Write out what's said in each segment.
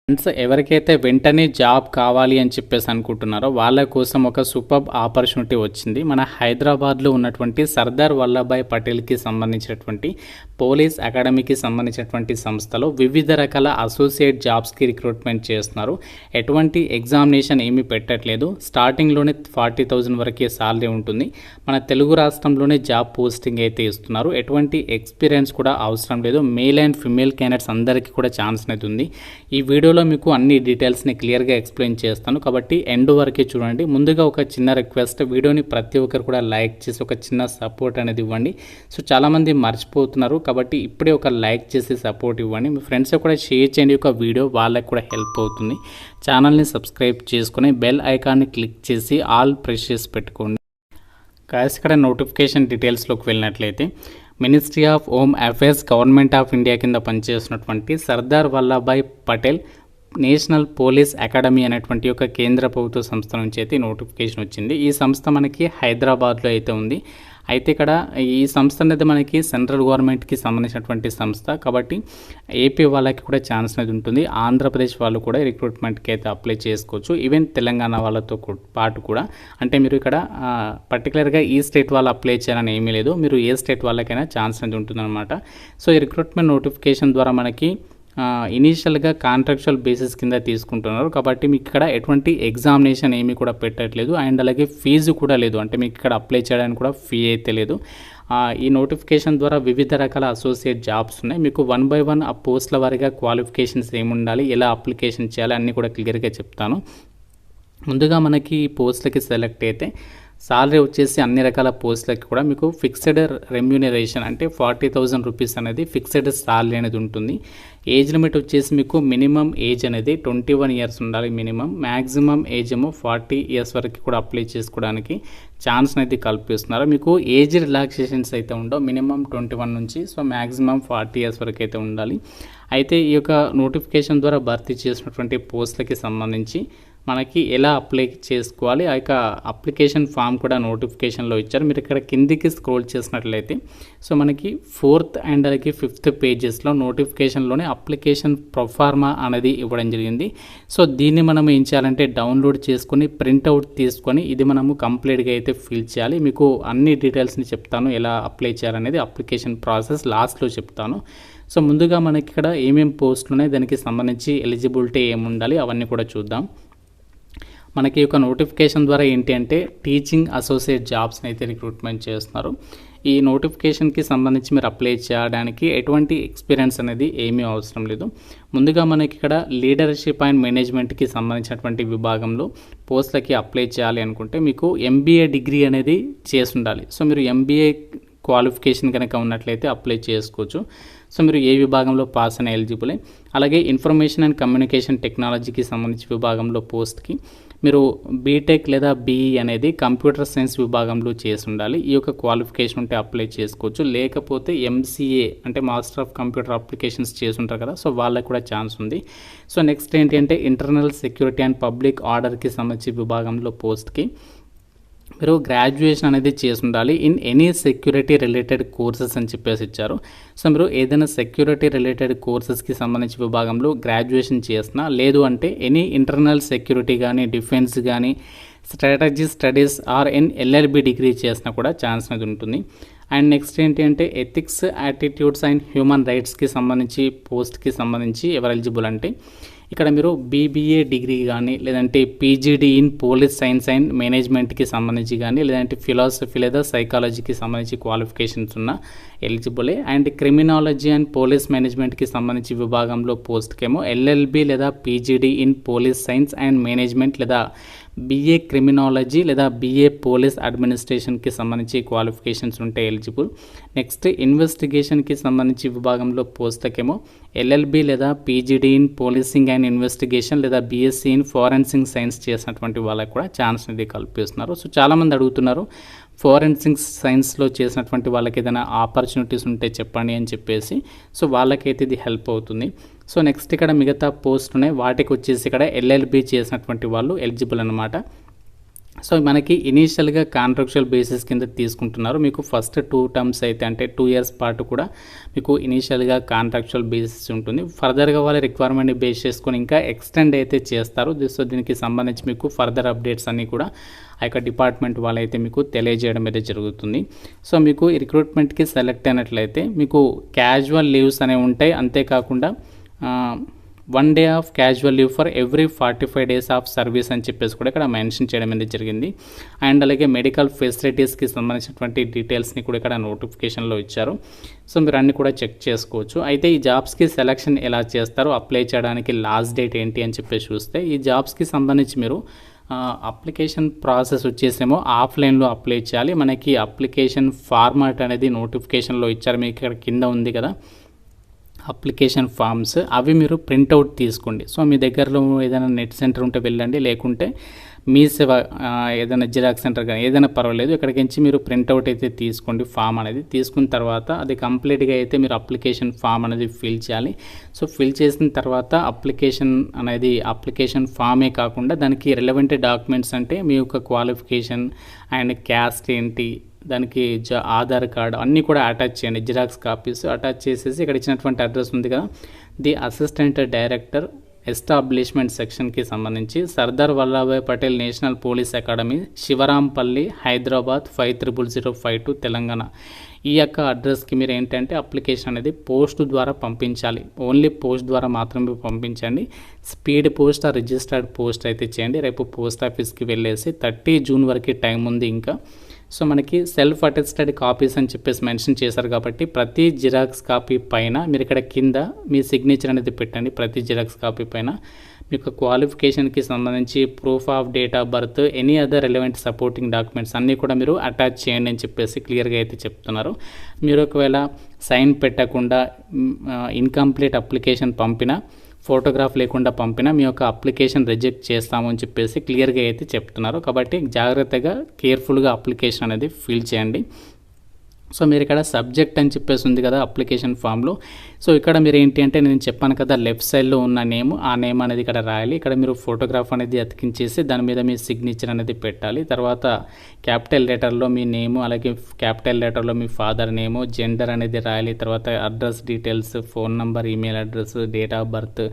Friends, ఎవరికైతే వెంటనే job కావాలి అని చెప్పేసి అనుకుంటున్నారో వాళ్ళ కోసం ఒక సూపర్ ఆపర్చునిటీ వచ్చింది. మన హైదరాబాద్లో ఉన్నటువంటి సర్దార్ వల్లభాయ్ పటేల్కి సంబంధించినటువంటి పోలీస్ అకాడమీకి సంబంధించినటువంటి సంస్థలో వివిధ రకాల అసోసియేట్ జాబ్స్కి రిక్రూట్మెంట్ చేస్తున్నారు. ఎటువంటి ఎగ్జామినేషన్ ఏమీ పెట్టట్లేదు. స్టార్టింగ్లోనే 40,000 వరకే సాలరీ ఉంటుంది. మన తెలుగు రాష్ట్రంలోనే జాబ్ పోస్టింగ్ అయితే ఇస్తున్నారు. ఎటువంటి ఎక్స్పీరియన్స్ కూడా అవసరం లేదు. మేల్ అండ్ ఫిమేల్ క్యాండిడేట్స్ అందరికీ కూడా ఛాన్స్ అనేది ఉంది. ఈ వీడియోలో మీకు అన్ని డీటెయిల్స్ని క్లియర్గా ఎక్స్ప్లెయిన్ చేస్తాను కాబట్టి ఎండ్ వరకే చూడండి. ముందుగా ఒక చిన్న రిక్వెస్ట్, వీడియోని ప్రతి ఒక్కరు కూడా లైక్ చేసి ఒక చిన్న సపోర్ట్ అనేది ఇవ్వండి. సో చాలామంది మర్చిపోతున్నారు కాబట్టి ఇప్పుడే ఒక లైక్ చేసి సపోర్ట్ ఇవ్వండి. మీ ఫ్రెండ్స్ కూడా షేర్ చేయండి. ఒక వీడియో వాళ్ళకి కూడా హెల్ప్ అవుతుంది. ఛానల్ని సబ్స్క్రైబ్ చేసుకొని బెల్ ఐకాన్ని క్లిక్ చేసి ఆల్ ప్రెస్ చేసి పెట్టుకోండి. గాయస్, ఇక్కడ నోటిఫికేషన్ డీటెయిల్స్లోకి వెళ్ళినట్లయితే ministry of home affairs government of India కింద పనిచేస్తున్నటువంటి Sardar Vallabhbhai Patel national police academy అనేటువంటి ఒక కేంద్ర ప్రభుత్వ సంస్థ నుంచి అయితే నోటిఫికేషన్ వచ్చింది. ఈ సంస్థ మనకి హైదరాబాద్లో అయితే ఉంది. అయితే ఇక్కడ ఈ సంస్థ అనేది మనకి సెంట్రల్ గవర్నమెంట్కి సంబంధించినటువంటి సంస్థ కాబట్టి ఏపీ వాళ్ళకి కూడా ఛాన్స్ అనేది ఉంటుంది. ఆంధ్రప్రదేశ్ వాళ్ళు కూడా రిక్రూట్మెంట్కి అయితే అప్లై చేసుకోవచ్చు. ఈవెన్ తెలంగాణ వాళ్ళతో పాటు కూడా. అంటే మీరు ఇక్కడ పర్టికులర్గా ఈ స్టేట్ వాళ్ళు అప్లై చేయాలని ఏమీ లేదు. మీరు ఏ స్టేట్ వాళ్ళకైనా ఛాన్స్ అనేది ఉంటుందన్నమాట. సో ఈ రిక్రూట్మెంట్ నోటిఫికేషన్ ద్వారా మనకి ఇనీషియల్గా కాంట్రాక్చువల్ బేసిస్ కింద తీసుకుంటున్నారు కాబట్టి మీకు ఇక్కడ ఎటువంటి ఎగ్జామినేషన్ ఏమీ కూడా పెట్టట్లేదు. అండ్ అలాగే ఫీజు కూడా లేదు. అంటే మీకు ఇక్కడ అప్లై చేయడానికి కూడా ఫీ అయితే లేదు. ఈ నోటిఫికేషన్ ద్వారా వివిధ రకాల అసోసియేట్ జాబ్స్ ఉన్నాయి. మీకు 1 by 1 ఆ పోస్టుల వారీగా క్వాలిఫికేషన్స్ ఏమి ఉండాలి, ఎలా అప్లికేషన్ చేయాలి అన్నీ కూడా క్లియర్గా చెప్తాను. ముందుగా మనకి ఈ పోస్టులకి సెలెక్ట్ అయితే సాలరీ వచ్చేసి అన్ని రకాల పోస్టులకి కూడా మీకు ఫిక్స్డ్ రెమ్యూనరేషన్ అంటే 40,000 రూపీస్ అనేది ఫిక్స్డ్ సాలరీ అనేది ఉంటుంది. ఏజ్ లిమిట్ వచ్చేసి మీకు మినిమం ఏజ్ అనేది 21 ఇయర్స్ ఉండాలి మినిమం. మ్యాక్సిమం ఏజ్ ఏమో 40 ఇయర్స్ వరకు కూడా అప్లై చేసుకోవడానికి ఛాన్స్ అనేది కల్పిస్తున్నారు. మీకు ఏజ్ రిలాక్సేషన్స్ అయితే ఉండవు. మినిమం 21 నుంచి సో మ్యాక్సిమం 40 ఇయర్స్ వరకు అయితే ఉండాలి. అయితే ఈ యొక్క నోటిఫికేషన్ ద్వారా భర్తీ చేసినటువంటి పోస్టులకి సంబంధించి మనకి ఎలా అప్లై చేసుకోవాలి, ఆ యొక్క అప్లికేషన్ ఫామ్ కూడా నోటిఫికేషన్లో ఇచ్చారు. మీరు ఇక్కడ కిందికి స్క్రోల్ చేసినట్లయితే సో మనకి 4th అండ్ అలాగే 5th పేజెస్లో నోటిఫికేషన్లోనే అప్లికేషన్ ప్రొఫార్మా అనేది ఇవ్వడం జరిగింది. సో దీన్ని మనం ఏం చేయాలంటే డౌన్లోడ్ చేసుకొని ప్రింట్అవుట్ తీసుకొని ఇది మనము కంప్లీట్గా అయితే ఫిల్ చేయాలి. మీకు అన్ని డీటెయిల్స్ని చెప్తాను, ఎలా అప్లై చేయాలనేది అప్లికేషన్ ప్రాసెస్ లాస్ట్లో చెప్తాను. సో ముందుగా మనకి ఇక్కడ ఏమేమి పోస్టులు ఉన్నాయి, దానికి సంబంధించి ఎలిజిబిలిటీ ఏముండాలి అవన్నీ కూడా చూద్దాం. మనకి ఒక నోటిఫికేషన్ ద్వారా ఏంటి అంటే టీచింగ్ అసోసియేట్ జాబ్స్ని అయితే రిక్రూట్మెంట్ చేస్తున్నారు. ఈ నోటిఫికేషన్కి సంబంధించి మీరు అప్లై చేయడానికి ఎటువంటి ఎక్స్పీరియన్స్ అనేది ఏమీ అవసరం లేదు. ముందుగా మనకి ఇక్కడ లీడర్షిప్ అండ్ మేనేజ్మెంట్కి సంబంధించినటువంటి విభాగంలో పోస్టులకి అప్లై చేయాలి అనుకుంటే మీకు MBA డిగ్రీ అనేది చేసి ఉండాలి. సో మీరు MBA క్వాలిఫికేషన్ కనుక ఉన్నట్లయితే అప్లై చేసుకోవచ్చు. సో మీరు ఏ విభాగంలో పాస్ అయిన ఎలిజిబులే. అలాగే ఇన్ఫర్మేషన్ అండ్ కమ్యూనికేషన్ టెక్నాలజీకి సంబంధించి విభాగంలో పోస్ట్కి మీరు బీటెక్ లేదా BE అనేది కంప్యూటర్ సైన్స్ విభాగంలో చేసి ఉండాలి. ఈ యొక్క క్వాలిఫికేషన్ ఉంటే అప్లై చేసుకోవచ్చు. లేకపోతే MCA అంటే మాస్టర్ ఆఫ్ కంప్యూటర్ అప్లికేషన్స్ చేసి ఉంటారు కదా, సో వాళ్ళకి కూడా ఛాన్స్ ఉంది. సో నెక్స్ట్ ఏంటి అంటే ఇంటర్నల్ సెక్యూరిటీ అండ్ పబ్లిక్ ఆర్డర్కి సంబంధించి విభాగంలో పోస్ట్కి మీరు గ్రాడ్యుయేషన్ అనేది చేసి ఉండాలి in any security related courses అని చెప్పేసి ఇచ్చారు. సో మీరు ఏదైనా సెక్యూరిటీ రిలేటెడ్ కోర్సెస్కి సంబంధించి విభాగంలో గ్రాడ్యుయేషన్ చేసినా, లేదు అంటే ఎనీ ఇంటర్నల్ సెక్యూరిటీ కానీ డిఫెన్స్ కానీ strategy studies or LLB degree చేసినా కూడా ఛాన్స్ అనేది ఉంటుంది. అండ్ నెక్స్ట్ ఏంటి అంటే ఎథిక్స్, యాటిట్యూడ్స్ అండ్ హ్యూమన్ రైట్స్కి సంబంధించి పోస్ట్కి సంబంధించి ఎవరు ఎలిజిబుల్ అంటే ఇక్కడ మీరు BBA డిగ్రీ కానీ లేదంటే PGD in police science and మేనేజ్మెంట్కి సంబంధించి కానీ లేదంటే ఫిలాసఫీ లేదా సైకాలజీకి సంబంధించి క్వాలిఫికేషన్స్ ఉన్న ఎలిజిబులే. అండ్ క్రిమినాలజీ అండ్ పోలీస్ మేనేజ్మెంట్కి సంబంధించి విభాగంలో పోస్ట్కేమో LLB లేదా PGD in police science and management లేదా BA క్రిమినాలజీ లేదా BA పోలీస్ అడ్మినిస్ట్రేషన్కి సంబంధించి క్వాలిఫికేషన్స్ ఉంటే ఎలిజిబుల్. నెక్స్ట్ ఇన్వెస్టిగేషన్కి సంబంధించి విభాగంలో పోస్ట్కేమో LLB లేదా PGD in policing and investigation లేదా BSc ఇన్ ఫోరెన్సిక్ సైన్స్ చేసినటువంటి వాళ్ళకి కూడా ఛాన్స్ అనేది కల్పిస్తున్నారు. సో చాలామంది అడుగుతున్నారు ఫోరెన్సిక్ సైన్స్లో చేసినటువంటి వాళ్ళకి ఏదైనా ఆపర్చునిటీస్ ఉంటే చెప్పండి అని చెప్పేసి. సో వాళ్ళకైతే ఇది హెల్ప్ అవుతుంది. సో నెక్స్ట్ ఇక్కడ మిగతా పోస్ట్ ఉన్నాయి, వాటికి వచ్చేసి ఇక్కడ LLB చేసినటువంటి వాళ్ళు ఎలిజిబుల్ అనమాట. సో మనకి ఇనీషియల్గా కాంట్రాక్చువల్ బేసిస్ కింద తీసుకుంటున్నారు. మీకు ఫస్ట్ 2 టర్మ్స్ అయితే అంటే 2 ఇయర్స్ పాటు కూడా మీకు ఇనీషియల్గా కాంట్రాక్చువల్ బేసిస్ ఉంటుంది. ఫర్దర్గా వాళ్ళ రిక్వైర్మెంట్ని బేస్ చేసుకొని ఇంకా ఎక్స్టెండ్ అయితే చేస్తారు. సో దీనికి సంబంధించి మీకు ఫర్దర్ అప్డేట్స్ అన్నీ కూడా ఆ యొక్క డిపార్ట్మెంట్ వాళ్ళైతే మీకు తెలియజేయడం అయితే జరుగుతుంది. సో మీకు రిక్రూట్మెంట్కి సెలెక్ట్ అయినట్లయితే మీకు క్యాజువల్ లీవ్స్ అనేవి ఉంటాయి. అంతేకాకుండా 1 day of casual leave for every 45 days of service అని చెప్పేసి కూడా ఇక్కడ మెన్షన్ చేయడం అనేది జరిగింది. అండ్ అలాగే మెడికల్ ఫెసిలిటీస్కి సంబంధించినటువంటి డీటెయిల్స్ని కూడా ఇక్కడ నోటిఫికేషన్లో ఇచ్చారు. సో మీరు అన్ని కూడా చెక్ చేసుకోవచ్చు. అయితే ఈ జాబ్స్కి సెలక్షన్ ఎలా చేస్తారు, అప్లై చేయడానికి లాస్ట్ డేట్ ఏంటి అని చెప్పేసి చూస్తే ఈ జాబ్స్కి సంబంధించి మీరు అప్లికేషన్ ప్రాసెస్ వచ్చేసేమో ఆఫ్లైన్లో అప్లై చేయాలి. మనకి అప్లికేషన్ ఫార్మాట్ అనేది నోటిఫికేషన్లో ఇచ్చారు. మీకు ఇక్కడ కింద ఉంది కదా అప్లికేషన్ ఫామ్స్, అవి మీరు ప్రింట్అవుట్ తీసుకోండి. సో మీ దగ్గరలో ఏదైనా నెట్ సెంటర్ ఉంటే వెళ్ళండి, లేకుంటే మీ సేవ ఏదైనా జిరాక్స్ సెంటర్ కానీ ఏదైనా పర్వాలేదు, ఇక్కడికి నుంచి మీరు ప్రింట్అవుట్ అయితే తీసుకోండి. ఫామ్ అనేది తీసుకున్న తర్వాత అది కంప్లీట్గా అయితే మీరు అప్లికేషన్ ఫామ్ అనేది ఫిల్ చేయాలి. సో ఫిల్ చేసిన తర్వాత అప్లికేషన్ ఫామే కాకుండా దానికి రిలవెంట్ డాక్యుమెంట్స్ అంటే మీ యొక్క క్వాలిఫికేషన్ అండ్ క్యాస్ట్ ఏంటి, దానికి ఆధార్ కార్డ్ అన్నీ కూడా అటాచ్ చేయండి. జిరాక్స్ కాపీస్ అటాచ్ చేసేసి ఇక్కడ ఇచ్చినటువంటి అడ్రస్ ఉంది కదా, ది అసిస్టెంట్ డైరెక్టర్ ఎస్టాబ్లిష్మెంట్ సెక్షన్కి సంబంధించి Sardar Vallabhbhai Patel national police academy, Shivarampalli, Hyderabad 500052 Telangana. ఈ యొక్క అడ్రస్కి మీరు ఏంటంటే అప్లికేషన్ అనేది పోస్ట్ ద్వారా పంపించాలి. ఓన్లీ పోస్ట్ ద్వారా మాత్రమే పంపించండి. స్పీడ్ పోస్ట్ రిజిస్టర్డ్ పోస్ట్ అయితే చేయండి. రేపు పోస్ట్ ఆఫీస్కి వెళ్ళేసి 30 జూన్ వరకు టైం ఉంది ఇంకా. సో మనకి సెల్ఫ్ అటెస్టెడ్ కాపీస్ అని చెప్పేసి మెన్షన్ చేశారు కాబట్టి ప్రతి జిరాక్స్ కాపీ పైన మీరు ఇక్కడ కింద మీ సిగ్నేచర్ అనేది పెట్టండి. ప్రతి జిరాక్స్ కాపీ పైన మీకు క్వాలిఫికేషన్కి సంబంధించి proof of date of birth, any other relevant supporting documents అన్నీ కూడా మీరు అటాచ్ చేయండి అని చెప్పేసి క్లియర్గా అయితే చెప్తున్నారు. మీరు ఒకవేళ సైన్ పెట్టకుండా ఇన్కంప్లీట్ అప్లికేషన్ పంపిన, ఫోటోగ్రాఫ్ లేకుండా పంపినా మీ యొక్క అప్లికేషన్ రిజెక్ట్ చేస్తాము అని చెప్పేసి క్లియర్గా అయితే చెప్తున్నారు. కాబట్టి జాగ్రత్తగా కేర్ఫుల్గా అప్లికేషన్ అనేది ఫిల్ చేయండి. సో మీరు ఇక్కడ సబ్జెక్ట్ అని చెప్పేసి ఉంది కదా అప్లికేషన్ ఫామ్లో. సో ఇక్కడ మీరు ఏంటి అంటే నేను చెప్పాను కదా లెఫ్ట్ సైడ్లో ఉన్న నేమ్, ఆ నేమ్ అనేది ఇక్కడ రాయాలి. ఇక్కడ మీరు ఫోటోగ్రాఫ్ అనేది అతికించేసి దాని మీద మీ సిగ్నేచర్ అనేది పెట్టాలి. తర్వాత క్యాపిటల్ లెటర్లో మీ నేము, అలాగే క్యాపిటల్ లెటర్లో మీ ఫాదర్ నేము, జెండర్ అనేది రాయాలి. తర్వాత address details, phone number, email address, date of birth,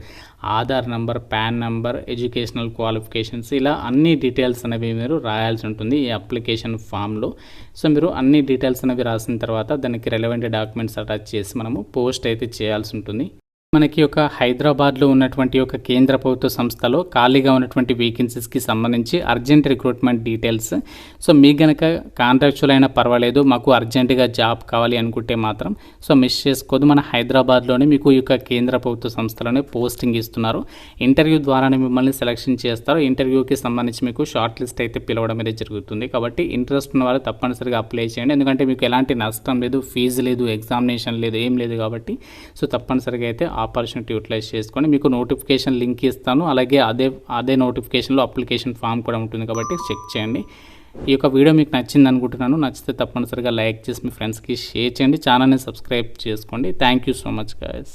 Aadhaar number, pan number, educational qualifications, ఇలా అన్ని డీటెయిల్స్ అనేవి మీరు రాయాల్సి ఉంటుంది ఈ అప్లికేషన్ ఫామ్లో. సో మీరు అన్ని డీటెయిల్స్ అనేవి రాసిన తర్వాత దానికి రెలవెంట్ డాక్యుమెంట్స్ అటాచ్ చేసి మనము పోస్ట్ అయితే చేయాల్సి ఉంటుంది. మనకి ఒక హైదరాబాద్లో ఉన్నటువంటి ఒక కేంద్ర ప్రభుత్వ సంస్థలో ఖాళీగా ఉన్నటువంటి వేకెన్సీస్కి సంబంధించి అర్జెంట్ రిక్రూట్మెంట్ డీటెయిల్స్. సో మీకు కనుక కాంట్రాక్చువల్ అయినా పర్వాలేదు, మాకు అర్జెంటుగా జాబ్ కావాలి అనుకుంటే మాత్రం సో మిస్ చేసుకోదు. మన హైదరాబాద్లోనే మీకు ఈ యొక్క కేంద్ర ప్రభుత్వ సంస్థలోనే పోస్టింగ్ ఇస్తున్నారు. ఇంటర్వ్యూ ద్వారానే మిమ్మల్ని సెలెక్షన్ చేస్తారు. ఇంటర్వ్యూకి సంబంధించి మీకు షార్ట్ లిస్ట్ అయితే పిలవడం అనేది జరుగుతుంది. కాబట్టి ఇంట్రెస్ట్ ఉన్న వాళ్ళు తప్పనిసరిగా అప్లై చేయండి. ఎందుకంటే మీకు ఎలాంటి నష్టం లేదు, ఫీజు లేదు, ఎగ్జామినేషన్ లేదు, ఏం లేదు. కాబట్టి సో తప్పనిసరిగా అయితే ఆపర్చునిటీ యూటిలైజ్ చేసుకొని మీకు నోటిఫికేషన్ లింక్ ఇస్తాను. అలాగే అదే నోటిఫికేషన్లో అప్లికేషన్ ఫామ్ కూడా ఉంటుంది కాబట్టి చెక్ చేయండి. ఈ యొక్క వీడియో మీకు నచ్చింది అనుకుంటున్నాను. నచ్చితే తప్పనిసరిగా లైక్ చేసి మీ ఫ్రెండ్స్కి షేర్ చేయండి. ఛానల్ని సబ్స్క్రైబ్ చేసుకోండి. Thank you so much guys.